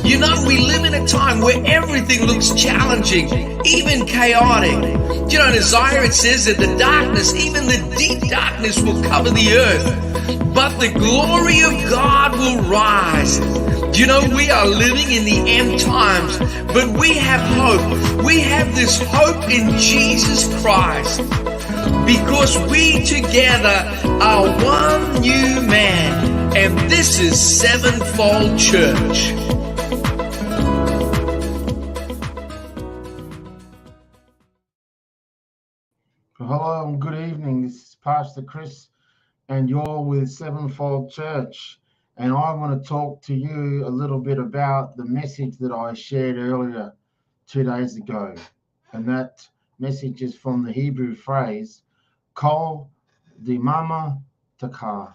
You know, we live in a time where everything looks challenging, even chaotic. You know, in Isaiah it says that the darkness, even the deep darkness, will cover the earth, but the glory of God will rise. You know, we are living in the end times, but we have hope. We have this hope in Jesus Christ, because we together are one new man, and this is Sevenfold Church. Hello and good evening. This is Pastor Chris, and you're with Sevenfold Church. And I want to talk to you a little bit about the message that I shared earlier 2 days ago. And that message is from the Hebrew phrase, Kol Dimama Takar,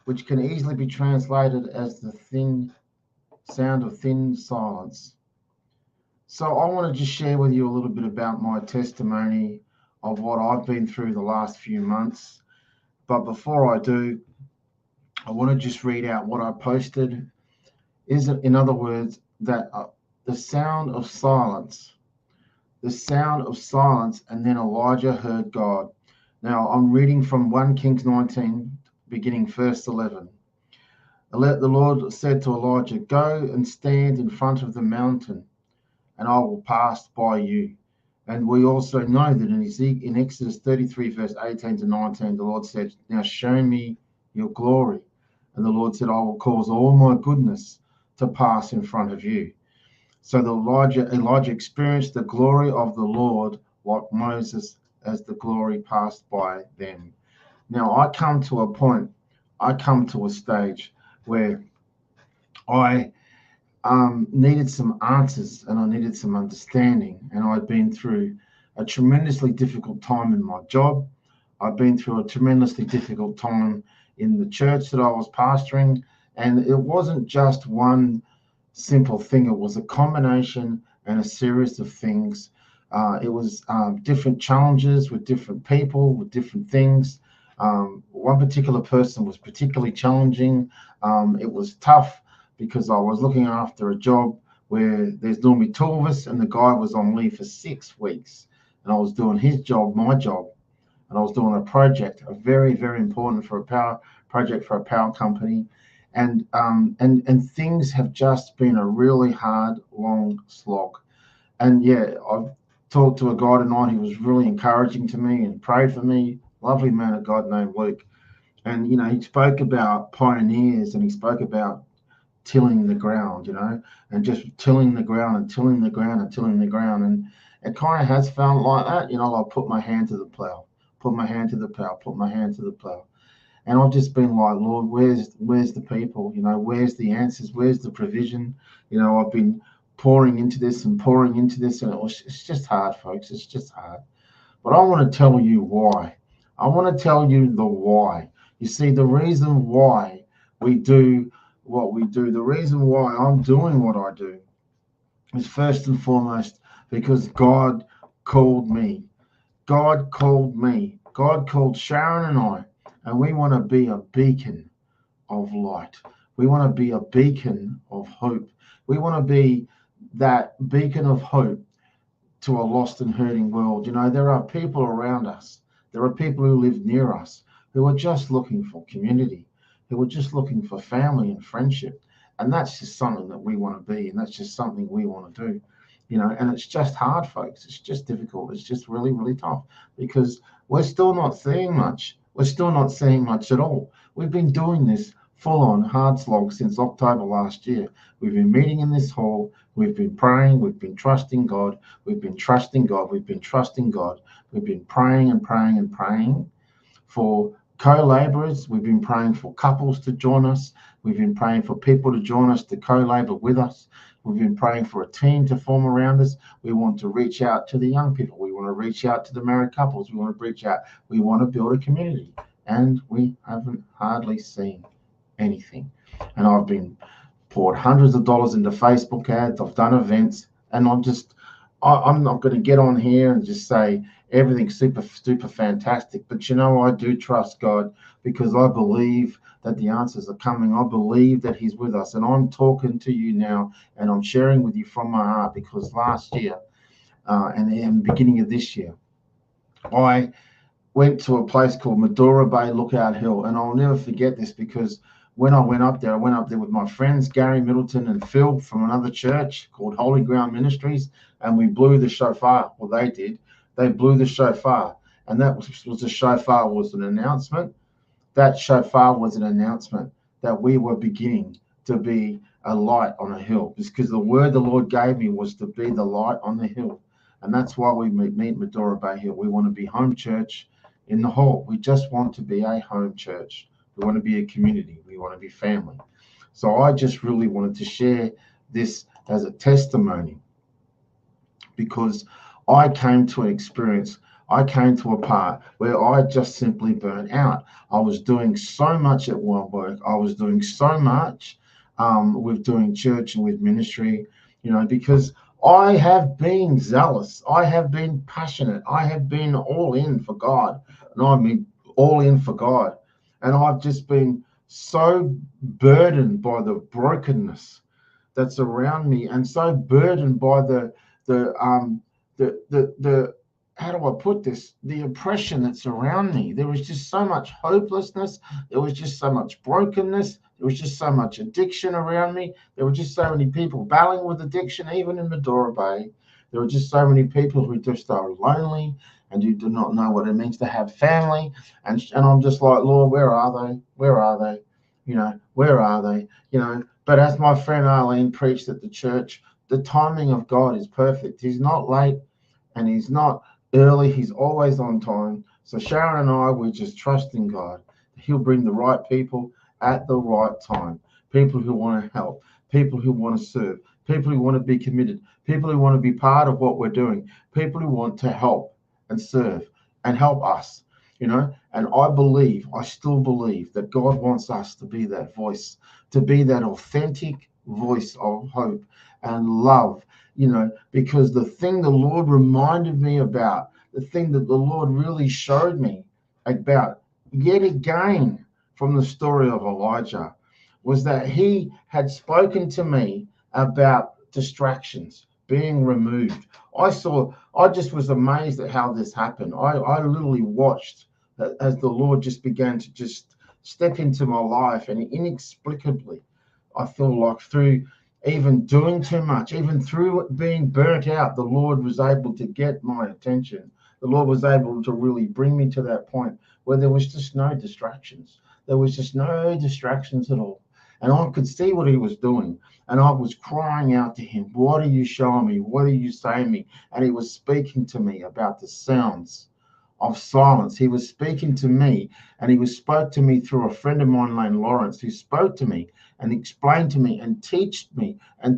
which can easily be translated as the thin sound of thin silence. So I want to just share with you a little bit about my testimony of what I've been through the last few months. But before I do, I want to just read out what I posted. In other words, that the sound of silence, and then Elijah heard God. Now I'm reading from 1 Kings 19, beginning verse 11. The Lord said to Elijah, "Go and stand in front of the mountain, and I will pass by you." And we also know that in Exodus 33, verse 18 to 19, the Lord said, "Now show me your glory." And the Lord said, "I will cause all my goodness to pass in front of you." So Elijah experienced the glory of the Lord like Moses as the glory passed by them. Now I come to a stage where I needed some answers and I needed some understanding. And I'd been through a tremendously difficult time in my job. I've been through a tremendously difficult time in the church that I was pastoring. And it wasn't just one simple thing. It was a combination and a series of things. It was different challenges with different people, with different things. One particular person was particularly challenging. It was tough because I was looking after a job where there's normally 2 of us, and the guy was on leave for 6 weeks. And I was doing his job, my job, and I was doing a project, a very, very important for a power company. And things have just been a really hard, long slog. And yeah, I've talked to a guy tonight who was really encouraging to me and prayed for me. Lovely man of God named Luke. And, you know, he spoke about pioneers, and he spoke about tilling the ground, and just tilling the ground and tilling the ground and tilling the ground. And it kind of has felt like that, I'll put my hand to the plow, put my hand to the plow, put my hand to the plow. And I've just been like, Lord, where's the people? Where's the answers? Where's the provision? I've been pouring into this, and it's just hard, folks. It's just hard. But I want to tell you why. I want to tell you the why. You see, the reason why we do what we do, the reason why I'm doing what I do, is first and foremost because God called me. God called me. God called Sharon and I, and we want to be a beacon of light. We want to be a beacon of hope. We want to be that beacon of hope to a lost and hurting world. There are people around us. There are people who live near us who are just looking for community, who are just looking for family and friendship. And that's just something that we want to be, and that's just something we want to do. And it's just hard, folks. It's just difficult. It's just really, really tough, because we're still not seeing much. We're still not seeing much at all. We've been doing this full-on hard slog since October last year. We've been meeting in this hall. We've been praying. We've been trusting God. We've been trusting God. We've been trusting God. We've been praying and praying and praying for co-laborers. We've been praying for couples to join us. We've been praying for people to join us to co-labor with us. We've been praying for a team to form around us. We want to reach out to the young people. We want to reach out to the married couples. We want to reach out. We want to build a community. And we haven't hardly seen anything. And I've been poured hundreds of dollars into Facebook ads. I've done events, and I'm not going to get on here and just say everything's super fantastic. But I do trust God, because I believe that the answers are coming. I believe that he's with us. And I'm talking to you now, and I'm sharing with you from my heart, because last year and the beginning of this year, I went to a place called Medora Bay Lookout Hill. And I'll never forget this, because when I went up there with my friends, Gary Middleton and Phil from another church called Holy Ground Ministries, and we blew the shofar. Well, they did. They blew the shofar. And that was the shofar was an announcement. That shofar was an announcement that we were beginning to be a light on a hill. Because the word the Lord gave me was to be the light on the hill. And that's why we meet Medora Bay Hill. We want to be home church in the hall. We just want to be a home church. We want to be a community. We want to be family. So I just really wanted to share this as a testimony, because I came to an experience, I came to a part where I just simply burnt out. I was doing so much at work. I was doing so much with doing church and with ministry, because I have been zealous. I have been passionate. I have been all in for God. And I've been all in for God. And I've just been so burdened by the brokenness that's around me, and so burdened by the how do I put this? The oppression that's around me. There was just so much hopelessness. There was just so much brokenness. There was just so much addiction around me. There were just so many people battling with addiction, even in Medora Bay. There were just so many people who just are lonely and who do not know what it means to have family. And I'm just like, Lord, where are they? Where are they? Where are they? But as my friend Arlene preached at the church, the timing of God is perfect. He's not late and he's not early. He's always on time. So Sharon and I, we just trust in God. He'll bring the right people at the right time. People who want to help, people who want to serve, people who want to be committed, people who want to be part of what we're doing, people who want to help and serve and help us, and I still believe that God wants us to be that voice, to be that authentic voice of hope and love, because the thing the Lord reminded me about, the thing that the Lord really showed me about yet again from the story of Elijah, was that he had spoken to me about distractions being removed. I just was amazed at how this happened. I literally watched as the Lord just began to just step into my life, and inexplicably, I feel like through even doing too much, even through being burnt out, the Lord was able to get my attention. The Lord was able to really bring me to that point where there was just no distractions. There was just no distractions at all. And I could see what he was doing. And I was crying out to him, what are you showing me? What are you saying me? And he was speaking to me about the sounds of silence. He was speaking to me, and he spoke to me through a friend of mine named Lawrence, who spoke to me and explained to me and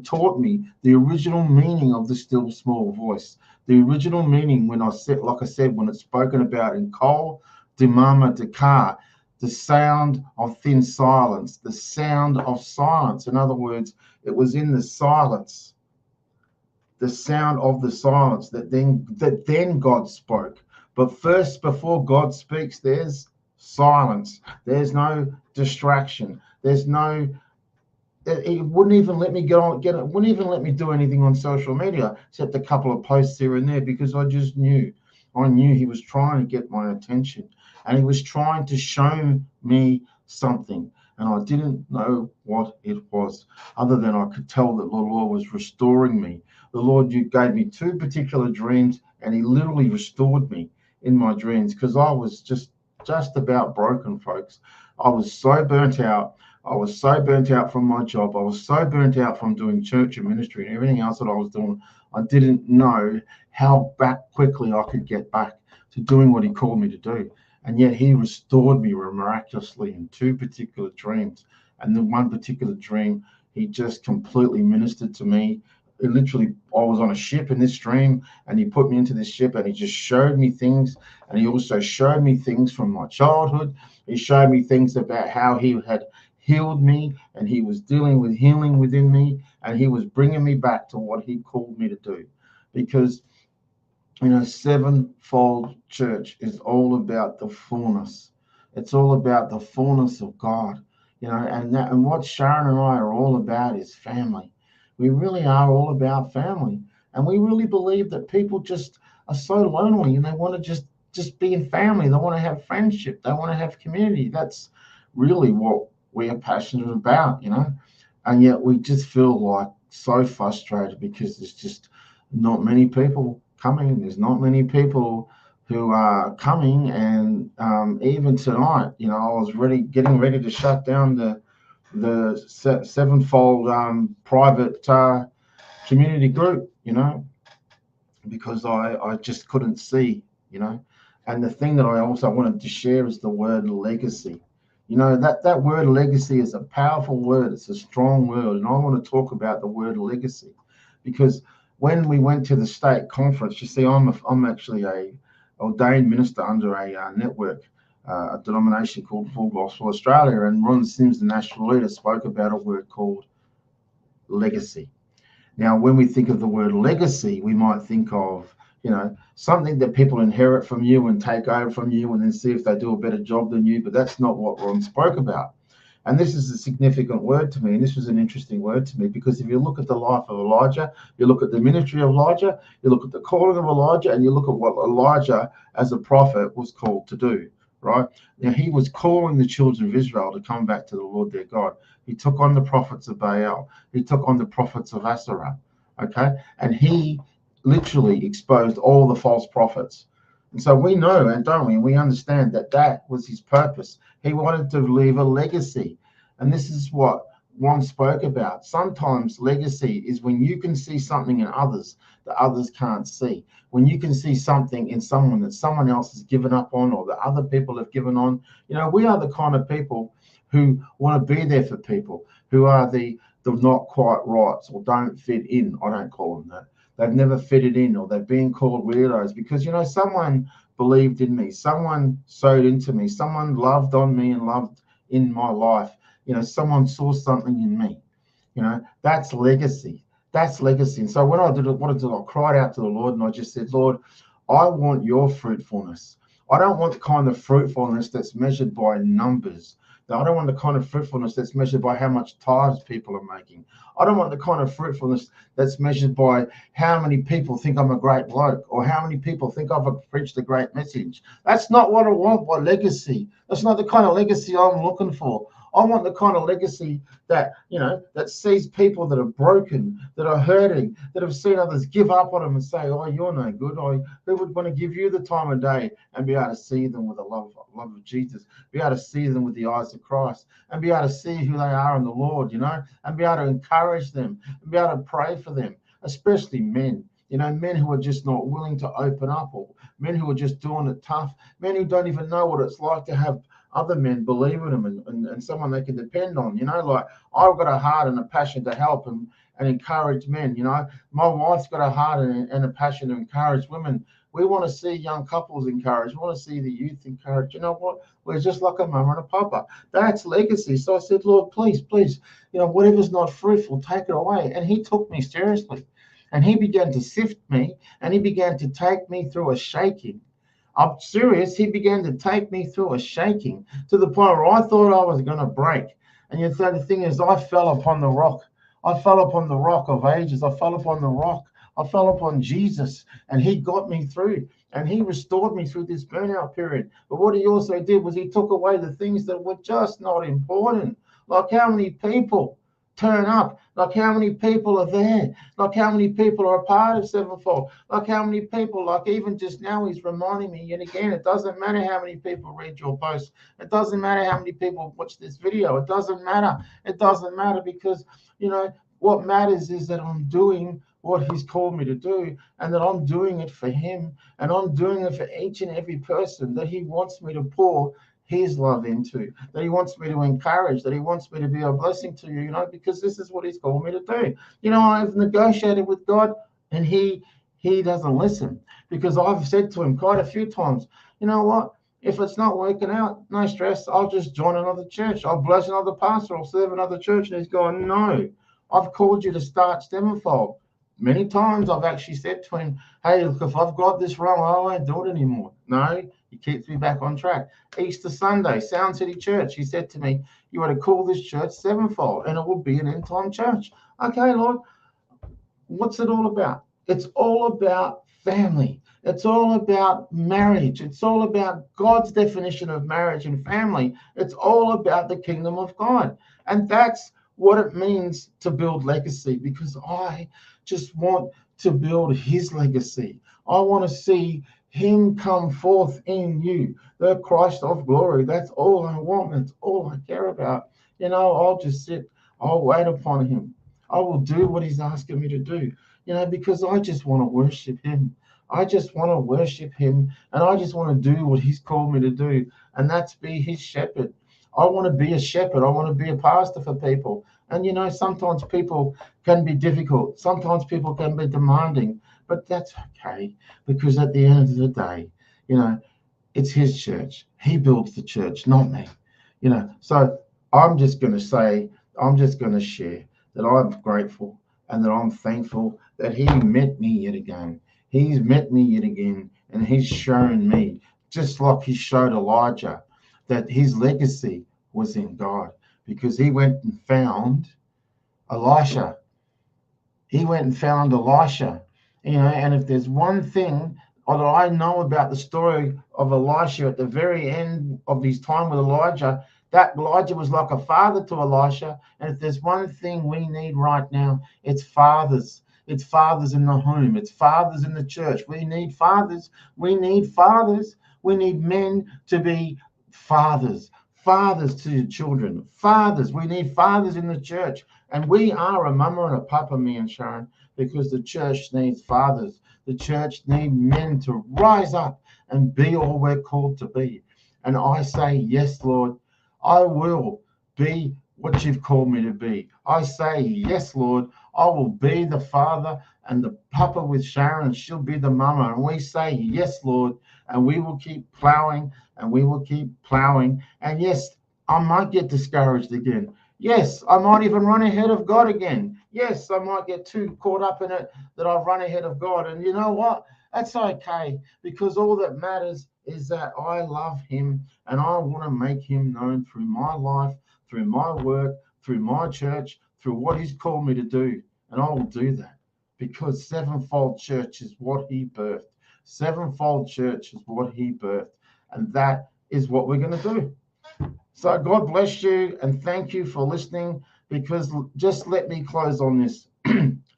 taught me the original meaning of the still small voice. The original meaning, when I said, like I said, when it's spoken about in Cole, Dimama Dakar, the sound of thin silence, the sound of silence. In other words, it was in the silence, the sound of the silence, that then God spoke. But first, before God speaks, there's silence. There's no distraction. There's no. It wouldn't even let me wouldn't even let me do anything on social media except a couple of posts here and there, because I just knew. I knew he was trying to get my attention, and he was trying to show me something, and I didn't know what it was, other than I could tell that the Lord was restoring me. The Lord gave me two particular dreams, and he literally restored me in my dreams, because I was just about broken, folks. I was so burnt out. I was so burnt out from my job. I was so burnt out from doing church and ministry and everything else that I was doing. I didn't know how quickly I could get back to doing what he called me to do. And yet he restored me miraculously in two particular dreams. And the one particular dream, he just completely ministered to me. It literally, I was on a ship in this dream, and he put me into this ship, and he just showed me things. And he also showed me things from my childhood. He showed me things about how he had healed me, and he was dealing with healing within me, and he was bringing me back to what he called me to do. Because sevenfold church is all about the fullness. It's all about the fullness of God. and what Sharon and I are all about is family. We really are all about family, and we really believe that people just are so lonely and they want to just be in family. They want to have friendship. They want to have community. That's really what we are passionate about. And yet we just feel like so frustrated because there's just not many people coming. There's not many people who are coming, and even tonight, I was getting ready to shut down the sevenfold private community group, because I just couldn't see, you know. And the thing that I also wanted to share is the word legacy. That word legacy is a powerful word. It's a strong word, and I want to talk about the word legacy because when we went to the state conference, you see, I'm actually a ordained minister under a network, a denomination called Full Gospel Australia, and Ron Sims, the national leader, spoke about a word called legacy. Now, when we think of the word legacy, we might think of, something that people inherit from you and take over from you and then see if they do a better job than you, but that's not what Ron spoke about. And this is a significant word to me, and this was an interesting word to me, because if you look at the life of Elijah, you look at the ministry of Elijah, you look at the calling of Elijah, and you look at what Elijah as a prophet was called to do, right? Now, he was calling the children of Israel to come back to the Lord their God. He took on the prophets of Baal. He took on the prophets of Asherah, okay? And he literally exposed all the false prophets. And so we know, and don't we? And we understand that that was his purpose. He wanted to leave a legacy. And this is what Ron spoke about. Sometimes legacy is when you can see something in others that others can't see. When you can see something in someone that someone else has given up on or that other people have given on. We are the kind of people who want to be there for people, who are the not quite rights or don't fit in. I don't call them that. They've never fitted in, or they've been called weirdos because, someone believed in me, someone sowed into me, someone loved on me and loved in my life. Someone saw something in me. That's legacy. That's legacy. And so what I did, I cried out to the Lord and I just said, Lord, I want your fruitfulness. I don't want the kind of fruitfulness that's measured by numbers. I don't want the kind of fruitfulness that's measured by how much tithes people are making. I don't want the kind of fruitfulness that's measured by how many people think I'm a great bloke or how many people think I've preached a great message. That's not what I want by legacy. That's not the kind of legacy I'm looking for. I want the kind of legacy that, that sees people that are broken, that are hurting, that have seen others give up on them and say, oh, you're no good. Who would want to give you the time of day and be able to see them with the love of Jesus, be able to see them with the eyes of Christ and be able to see who they are in the Lord, and be able to encourage them and be able to pray for them, especially men. Men who are just not willing to open up, or men who are just doing it tough, men who don't even know what it's like to have other men believe in them and someone they can depend on. Like I've got a heart and a passion to help and encourage men. My wife's got a heart and a passion to encourage women. We want to see young couples encouraged. We want to see the youth encouraged. You know what? We're just like a mama and a papa. That's legacy. So I said, Lord, please, whatever's not fruitful, take it away. And he took me seriously. And he began to sift me, and he began to take me through a shaking. I'm serious. He began to take me through a shaking to the point where I thought I was going to break. And yet the thing is, I fell upon the rock. I fell upon the rock of ages. I fell upon the rock. I fell upon Jesus, and he got me through, and he restored me through this burnout period. But what he also did was he took away the things that were just not important. Like how many people turn up, like how many people are there, like how many people are a part of Sevenfold, like how many people, like even just now he's reminding me yet again, it doesn't matter how many people read your post, it doesn't matter how many people watch this video, it doesn't matter because what matters is that I'm doing what he's called me to do, and that I'm doing it for him, and I'm doing it for each and every person that he wants me to pour his love into, that he wants me to encourage, that he wants me to be a blessing to you, because this is what he's called me to do. I've negotiated with God, and he doesn't listen, because I've said to him quite a few times, you know what, if it's not working out, no stress, I'll just join another church, I'll bless another pastor, I'll serve another church. And he's going, no, I've called you to start Sevenfold. Many times I've actually said to him, hey, look, if I've got this wrong, I won't do it anymore. No, He keeps me back on track. Easter Sunday, Sound City Church. He said to me, you want to call this church Sevenfold, and it will be an end-time church. Okay, Lord, what's it all about? It's all about family. It's all about marriage. It's all about God's definition of marriage and family. It's all about the kingdom of God. And that's what it means to build legacy, because I just want to build his legacy. I want to see him come forth in you, the Christ of glory. That's all I want. That's all I care about. I'll just sit, I'll wait upon him. I will do what he's asking me to do, because I just want to worship him. I just want to worship him, and I just want to do what he's called me to do, and that's be his shepherd. I want to be a shepherd. I want to be a pastor for people. And, sometimes people can be difficult. Sometimes people can be demanding, but that's okay, because at the end of the day, it's his church. He builds the church, not me. So I'm just going to share that I'm grateful and that I'm thankful that he met me yet again. He's met me yet again, and he's shown me, just like he showed Elijah, that his legacy was in God, because he went and found Elisha. He went and found Elisha. And if there's one thing that I know about the story of Elisha at the very end of his time with Elijah, that Elijah was like a father to Elisha. And if there's one thing we need right now, it's fathers. It's fathers in the home. It's fathers in the church. We need fathers. We need fathers. We need men to be fathers. Fathers to your children. Fathers. We need fathers in the church. And we are a mama and a papa, me and Sharon, because the church needs fathers. The church needs men to rise up and be all we're called to be. And I say, yes, Lord, I will be what you've called me to be. I say, yes, Lord, I will be the father and the papa with Sharon, and she'll be the mama. And we say, yes, Lord, and we will keep plowing, and we will keep plowing. And yes, I might get discouraged again. Yes, I might even run ahead of God again. Yes, I might get too caught up in it that I've run ahead of God. And you know what? That's okay, because all that matters is that I love him, and I want to make him known through my life, through my work, through my church, through what he's called me to do. And I will do that, because Sevenfold Church is what he birthed. Sevenfold Church is what he birthed. And that is what we're going to do. So God bless you, and thank you for listening, because just let me close on this.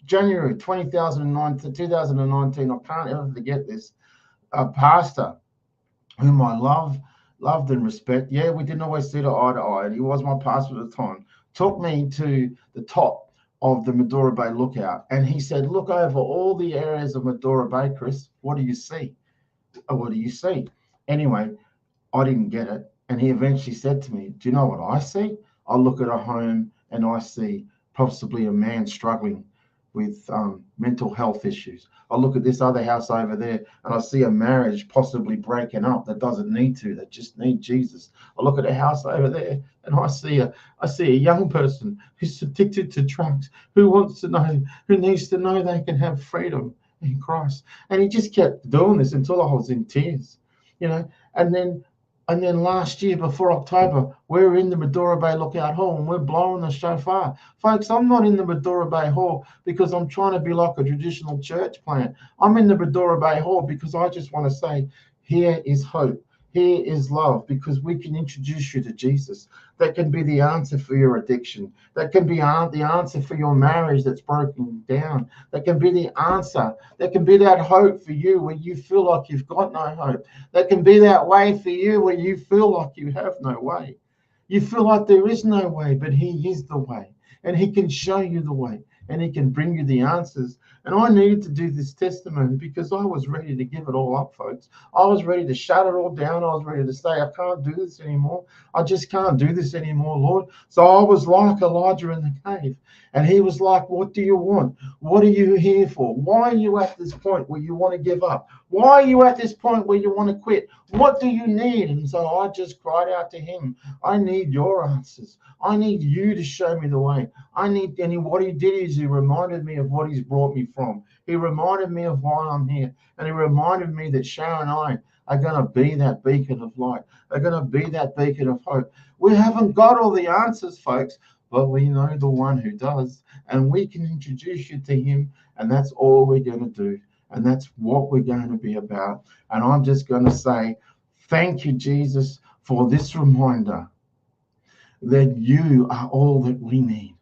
January 2019, I can't ever forget this. A pastor whom I loved and respect. Yeah, we didn't always see eye to eye, and he was my pastor at the time. Took me to the top of the Medora Bay lookout, and he said, look over all the areas of Medora Bay, Chris. What do you see? What do you see? Anyway, I didn't get it. And he eventually said to me, do you know what I see? I look at a home and I see possibly a man struggling with mental health issues. I look at this other house over there and I see a marriage possibly breaking up that doesn't need to, that just need Jesus. I look at a house over there and I see a young person who's addicted to drugs, who wants to know, who needs to know they can have freedom in Christ. And he just kept doing this until I was in tears, And then last year, before October, we're in the Medora Bay Lookout Hall and we're blowing the shofar. Folks, I'm not in the Medora Bay Hall because I'm trying to be like a traditional church plant. I'm in the Medora Bay Hall because I just want to say, here is hope. Here is love, because we can introduce you to Jesus. That can be the answer for your addiction. That can be the answer for your marriage that's broken down. That can be the answer. That can be that hope for you where you feel like you've got no hope. That can be that way for you where you feel like you have no way. You feel like there is no way, but he is the way. And he can show you the way. And he can bring you the answers. And I needed to do this testimony because I was ready to give it all up, folks. I was ready to shut it all down. I was ready to say, I can't do this anymore. I just can't do this anymore, Lord. So I was like Elijah in the cave. And he was like, what do you want? What are you here for? Why are you at this point where you want to give up? Why are you at this point where you want to quit? What do you need? And so I just cried out to him. I need your answers. I need you to show me the way. And what he did is he reminded me of what he's brought me from. He reminded me of why I'm here. And he reminded me that Sharon and I are going to be that beacon of light, are going to be that beacon of hope. We haven't got all the answers, folks, but we know the one who does, and we can introduce you to him, and that's all we're going to do, and that's what we're going to be about. And I'm just going to say, thank you, Jesus, for this reminder that you are all that we need.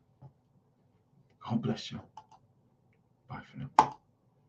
God bless you. Bye for now.